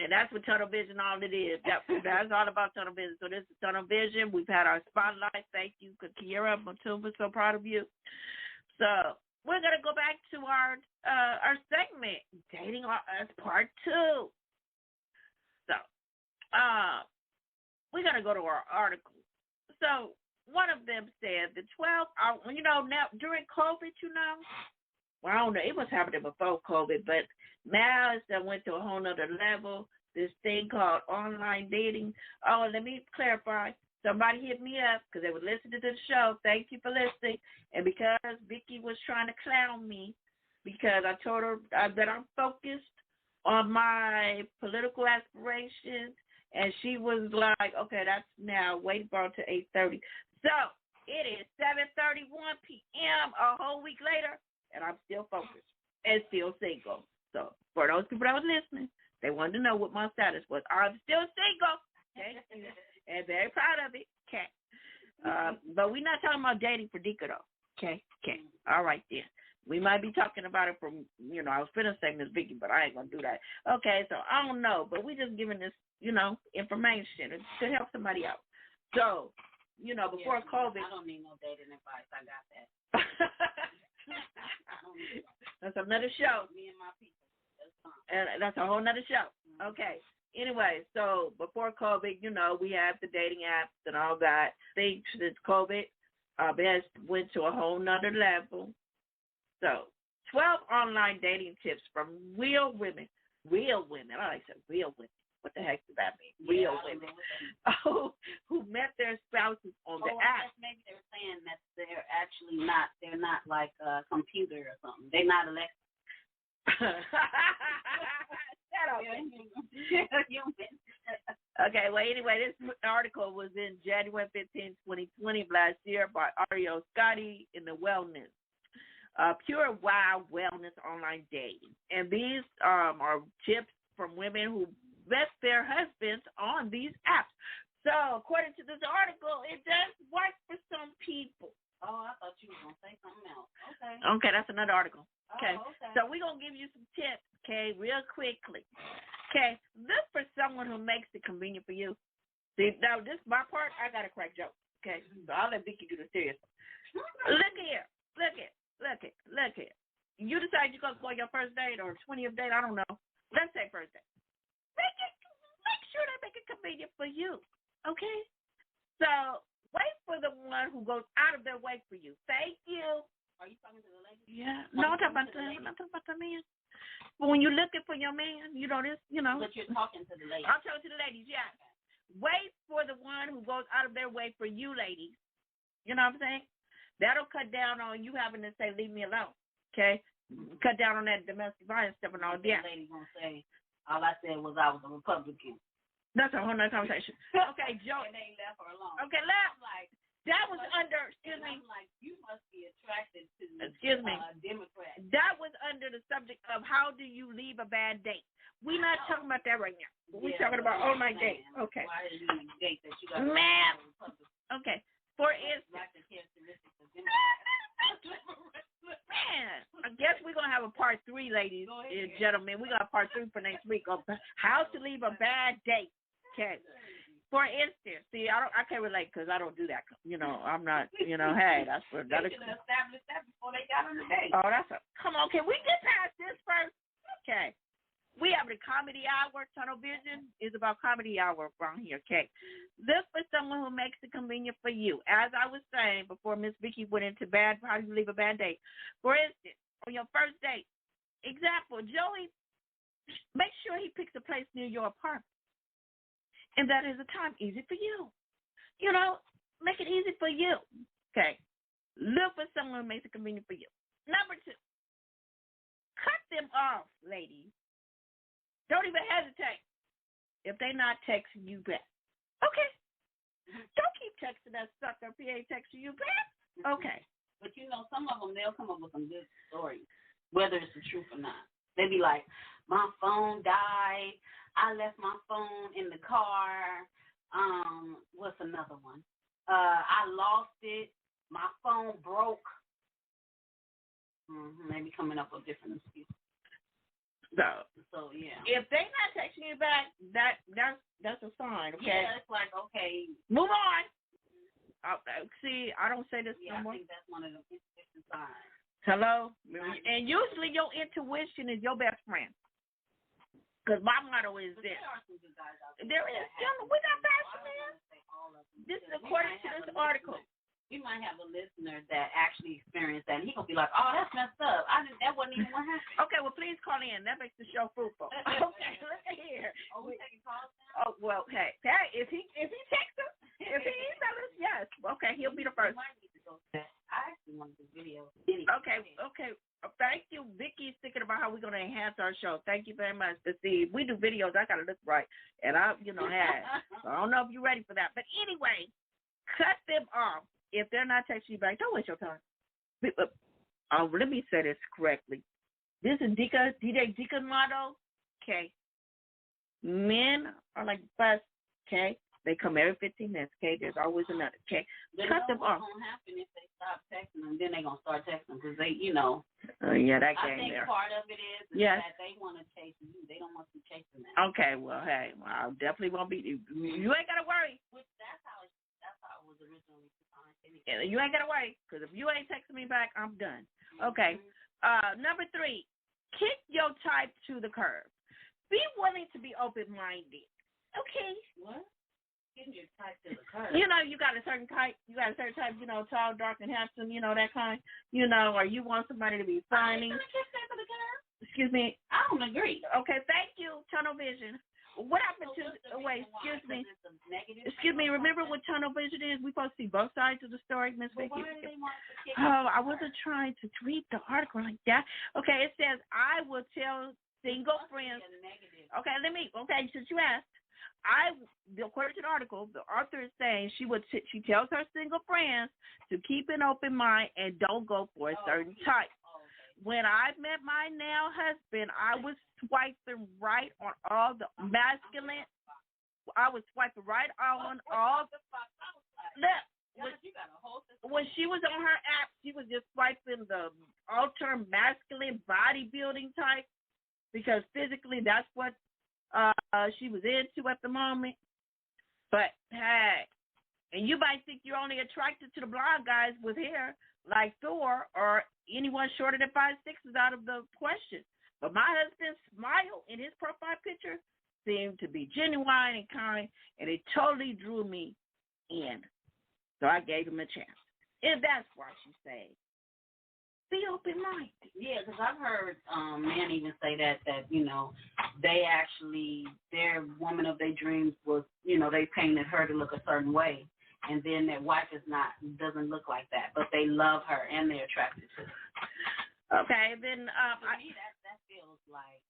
And that's what tunnel vision all it is. That's all about tunnel vision. So this is tunnel vision. We've had our spotlight. Thank you, Kakira. We're so proud of you. So we're gonna go back to our segment, Dating R Us Part 2. So we're gonna go to our article. So one of them said the 12 now during COVID, well, I don't know, it was happening before COVID, but now it's went to a whole nother level. This thing called online dating. Oh, let me clarify. Somebody hit me up because they were listening to the show. Thank you for listening. And because Vicky was trying to clown me because I told her that I'm focused on my political aspirations, and she was like, okay, that's now waiting for until 8:30. So it is 7:31 p.m. a whole week later, and I'm still focused and still single. So for those people that was listening, they wanted to know what my status was. I'm still single, okay, and very proud of it, okay. But we're not talking about dating for Dika, though, okay. All right, then. We might be talking about it from, I was finna say Miss Vicky, but I ain't going to do that. Okay, so I don't know, but we just giving this, information to help somebody out. So, before COVID. I don't need no dating advice. I got that. That's another show. Me and my people. That's fine. And that's a whole nother show. Okay. Anyway, so before COVID, we have the dating apps and all that. Since COVID, it went to a whole nother level. So 12 online dating tips from real women. Real women. I like to say real women. What the heck does that mean? Real women who met their spouses on the app. Maybe they're saying that they're actually not. They're not like a computer or something. They're not Alexa. Shut up. Okay. Well, anyway, this article was in January 15, 2020 last year by Ario Scotty in the Wellness. Pure Wild Wellness Online Dating. And these are tips from women who met their husbands on these apps. So, according to this article, it does work for some people. Oh, I thought you were going to say something else. Okay. Okay, that's another article. Okay. Oh, okay. So, we're going to give you some tips, okay, real quickly. Okay, look for someone who makes it convenient for you. See, now, this is my part. I got a crack joke. Okay, so I'll let Vicky do the serious. Look here. You decide you're going to go on your first date or 20th date, I don't know. Let's say first date. Make sure they make it convenient for you, okay? So wait for the one who goes out of their way for you. Thank you. Are you talking to the lady? Yeah. No, I'm talking about the man. But when you're looking for your man, this. But you're talking to the lady. I'm talking to the ladies, yeah. Wait for the one who goes out of their way for you, ladies. You know what I'm saying? That'll cut down on you having to say, leave me alone, okay? Cut down on that domestic violence stuff and all that. The lady gonna say, all I said was I was a Republican. That's a whole nother conversation. Okay, Joe. And they left her alone. Okay, left. That was under, excuse me. I'm like, you must be attracted to Democrat. That was under the subject of how do you leave a bad date. We're not talking about that right now. We're talking about online date. Okay. Why do you date that you got man. Okay. For instance. Like the characteristics of Democrats. Man, I guess we're going to have a part 3, ladies and gentlemen. We're going to have part 3 for next week of how to leave a bad date. Okay. For instance, see, I can't relate because I don't do that. I'm not, hey, that's for that. They should have established that before they got on the date. Oh, come on, can we get past this first? Okay. We have the comedy hour. Tunnel Vision is about comedy hour around here, okay? Look for someone who makes it convenient for you. As I was saying before Miss Vicky went into how do you leave a bad date? For instance, on your first date, example, Joey, make sure he picks a place near your apartment. And that is a time easy for you. Make it easy for you. Okay. Look for someone who makes it convenient for you. Number 2, cut them off, ladies. Don't even hesitate if they're not texting you back. Okay. Don't keep texting that sucker if he ain't texting you back. Okay. But some of them, they'll come up with some good stories, whether it's the truth or not. They be like, my phone died. I left my phone in the car. What's another one? I lost it. My phone broke. Maybe coming up with different excuses. So yeah. If they not texting you back, that's a sign. Okay. Yeah, it's like okay. Move on. See, I don't say this no more. I think that's one of the intuition signs. Hello? And usually your intuition is your best friend. Because my motto is this. There are some good guys out there. There is. We're not bashing them. This is according to this article. We might have a listener that actually experienced that, and he gonna be like, "Oh, that's messed up. That wasn't even what happened." Okay, well, please call in. That makes the show fruitful. Okay, look at here. Oh, we taking calls now? Oh well, hey, if he texts us, if he emails us, yes. Okay, he'll be the first. I actually want to do video. Okay. Thank you, Vicky's thinking about how we're gonna enhance our show. Thank you very much. To see, if we do videos, I gotta look right, and I don't know if you're ready for that, but anyway, cut them off. If they're not texting you back, don't waste your time. Let me say this correctly. This is DJ Dika motto. Okay. Men are like bus. Okay. They come every 15 minutes. Okay. There's always another. Okay. Cut them off. What's going to happen if they stop texting them? Then they're going to start texting because they, that game I think there. Part of it is that they want to chase you. They don't want you chasing them. Okay. Well, hey, I definitely won't be. You ain't got to worry. Which that's how it was originally. You ain't got to worry, because if you ain't texting me back, I'm done. Okay. Number 3, kick your type to the curb. Be willing to be open-minded. Okay. What? Kicking your type to the curb. You got a certain type. You got a certain type, tall, dark, and handsome, that kind. Or you want somebody to be funny. Excuse me. I don't agree. Okay, thank you, tunnel vision. What happened to excuse me. Excuse me, remember what tunnel vision is? We're supposed to see both sides of the story, Miss Vicky. I wasn't trying to read the article like that. Okay, it says I will tell single friends. Okay, since you asked, according to the article, the author is saying she tells her single friends to keep an open mind and don't go for a certain type. When I met my now husband, I was swiping right on all the masculine. I was swiping right on all the. Look, when she was on her app, she was just swiping the all-term masculine bodybuilding type because physically that's what she was into at the moment. But hey, and you might think you're only attracted to the blonde guys with hair like Thor, or anyone shorter than 5'6" is out of the question. But my husband's smile in his profile picture seemed to be genuine and kind, and it totally drew me in. So I gave him a chance. And that's why she said, be open-minded. Yeah, because I've heard men even say that they actually, their woman of their dreams was, they painted her to look a certain way. And then their wife doesn't look like that, but they love her and they're attracted to her. Okay, then to me that feels like,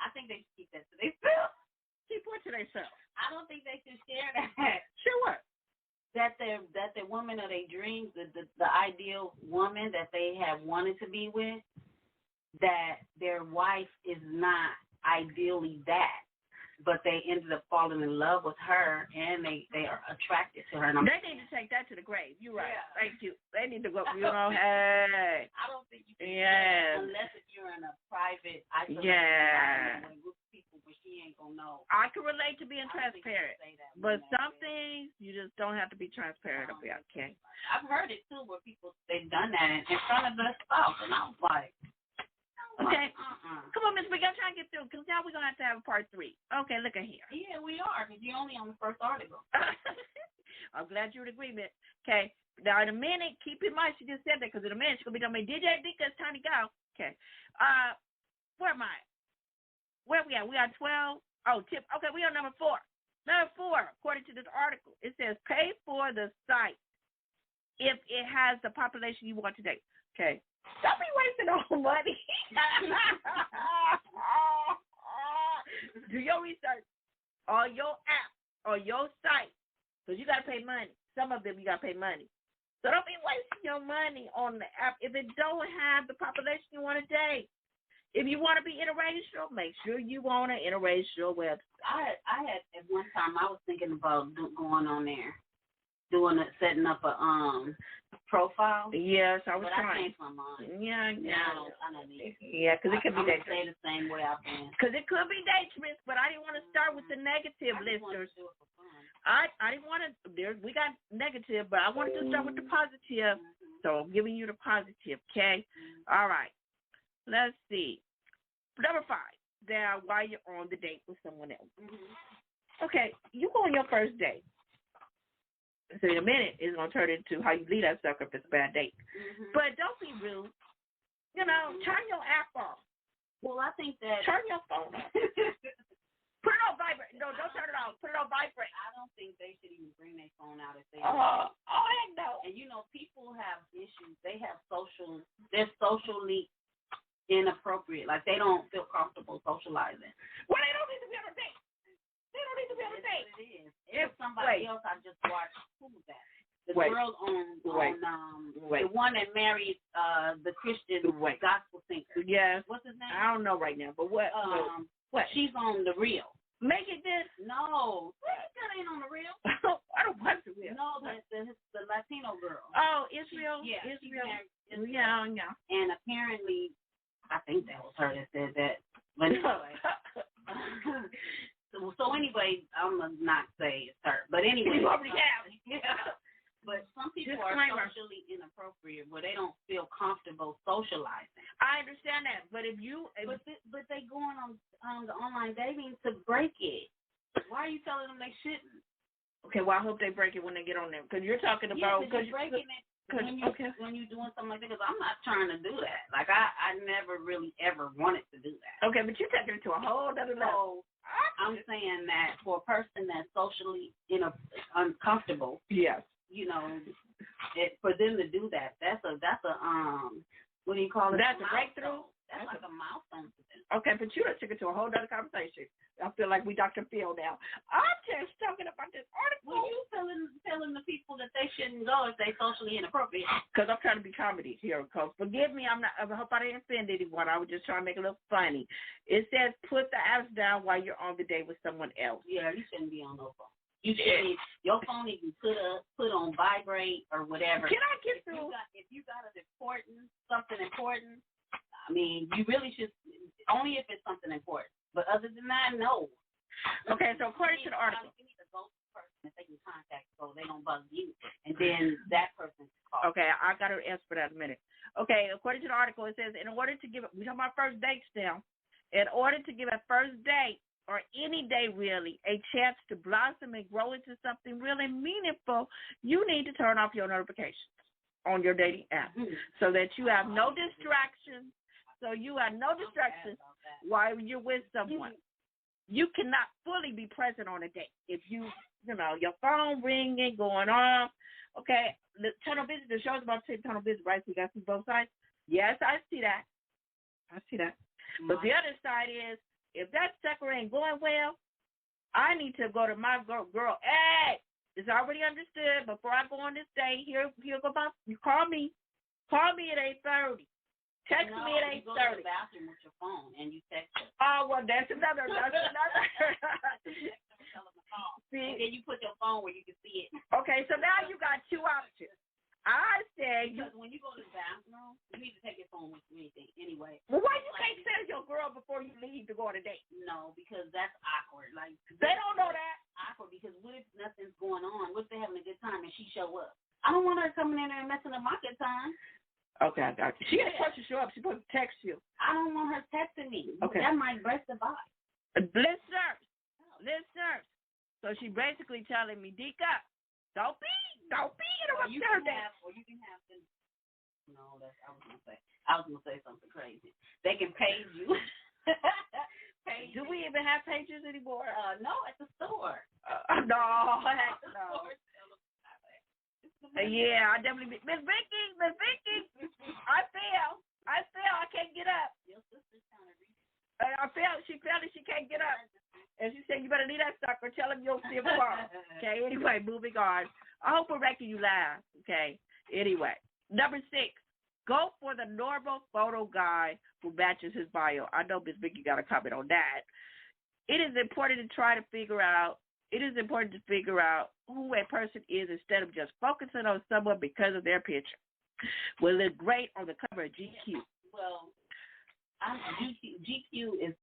I think they should keep that to themselves. Keep what to themselves? I don't think they should share that. Sure what? That the woman of their dreams, the ideal woman that they have wanted to be with, that their wife is not ideally that. But they ended up falling in love with her, and they are attracted to her. They need to take that to the grave. You're right. Yeah. Thank you. They need to go. Hey. I don't think you can do that unless if you're in a private, isolated environment with people, but she ain't gonna know. I can relate to being transparent, but some things you just don't have to be transparent about. Okay. I've heard it too, where they've done that in front of their spouse, and I was like. Okay. Come on, Miss Big. I'm trying to get through because now we're going to have a part 3. Okay, look at here. Yeah, we are because you're only on the first article. I'm glad you're in agreement. Okay. Now, in a minute, keep in mind she just said that because in a minute she's going to be telling me, DJ Dika, it's time to go. Okay. Where am I? Where we at? We are 12. Oh, tip. Okay, we are number 4. Number 4, according to this article, it says pay for the site if it has the population you want to date. Okay. Don't be wasting all money. Do your research on your app or your site because you got to pay money. Some of them you got to pay money. So don't be wasting your money on the app if it don't have the population you want to date. If you want to be interracial, make sure you on an interracial website. I had at one time I was thinking about going on there. setting up a profile. Yes, I was but trying. I changed my mind. Yeah. I don't need it. Yeah, because it could be dangerous. Stay the same way I've been. Because it could be dangerous, but I didn't want to start with the negative listeners. I didn't want to. We got negative, but I wanted to start with the positive. So I'm giving you the positive, okay? All right. Let's see. Number 5. Now, while you're on the date with someone else. Okay, you go on your first date. So in a minute, it's going to turn into how you leave that sucker if it's a bad date. But don't be rude. You know, turn your app off. Well, I think that... Turn your phone off. Put it on vibrate. No, don't turn it off. Put it on vibrate. I don't think they should even bring their phone out if they... Oh, heck no. And, you know, people have issues. They're socially inappropriate. Like, they don't feel comfortable socializing. Well, they don't need to be on a date. They don't need to be on a date. It is. If somebody else I just watched, who was that? The girl on the one that married the Christian gospel singer. Yes. What's his name? I don't know right now, but what? What? She's on The Real. Make it this? No. That ain't on The Real. I don't watch The Real. No, the Latino girl. Oh, Israel? Yeah. Israel. Yeah. And apparently, I think that was her that said that. But anyway. So anyway, I'm going to not say it's her. But anyway. You already have. Yeah. But some people are socially inappropriate where they don't feel comfortable socializing. I understand that. But if you... But they going on the online dating to break it. Why are you telling them they shouldn't? Okay, well, I hope they break it when they get on there. Because you're talking about... Yeah, you're breaking it when you're doing something like that. Because I'm not trying to do that. Like, I never really ever wanted to do that. Okay, but you're taking it to a whole other level. I'm saying that for a person that's socially uncomfortable, yes, you know, for them to do that, that's a what do you call it? That's a breakthrough. That's like a milestone for them. Okay, but you done took it to a whole other conversation. I feel like we Dr. Phil now. I'm just talking about this article. Well, you telling the people that they shouldn't go if they socially inappropriate? Because I'm trying to be comedy here, Coach. Forgive me. I hope I didn't offend anyone. I was just trying to make it look funny. It says put the apps down while you're on the date with someone else. Yeah, you shouldn't be on no phone. You shouldn't. Your phone you can put on vibrate or whatever. Can I get through? If you got something important. I mean, you really should, only if it's something important. But other than that, no. Okay, so according to the article. You need to go to the person that they can contact so they don't bug you. And then that person can call. Okay, I got to answer for that in a minute. Okay, according to the article, it says, we're talking about first dates now. In order to give a first date, or any day really, a chance to blossom and grow into something really meaningful, you need to turn off your notifications on your dating app so that you have no distractions. So you have no distractions while you're with someone. You cannot fully be present on a date. If you know, your phone ringing, going off. Okay, the tunnel vision, the show's about to take tunnel vision, right? So you got to see both sides. Yes, I see that. But the other side is, if that sucker ain't going well, I need to go to my girl. Hey, it's already understood. Before I go on this date, here go about. You call me at 8:30. Text me at 8:30. You go to the bathroom with your phone and you text her. Oh, well, that's another. See, and then you put your phone where you can see it. Okay, so now you got two options. I say because when you go to the bathroom, you need to take your phone with you anyway. Well, why you can't tell your girl before you leave to go on a date? No, because that's awkward. Like they don't know that. Awkward because what if nothing's going on? What if they're having a good time and she show up? I don't want her coming in there and messing up my good time. Okay, I got you. She ain't supposed to show up. She's supposed to text you. I don't want her texting me. Okay. That might break the vibe. Listeners. So she basically telling me, Dika, don't be interrupting her day. Or you can have them. No, I was gonna say something crazy. They can page you. Do we even have pages anymore? No, at the store. No, heck no. Yeah, I definitely. Miss Vicky, I fell. I can't get up. Your sister's trying to reach. She fell and she can't get up. And she said, you better leave that sucker. Tell him you'll see him tomorrow. Okay, anyway, moving on. I hope we're making you laugh. Okay, anyway. Number 6, go for the normal photo guy who matches his bio. I know Miss Vicky got a comment on that. It is important to try to figure out It is important to figure out who a person is instead of just focusing on someone because of their picture. Will look great on the cover of GQ. Well, GQ is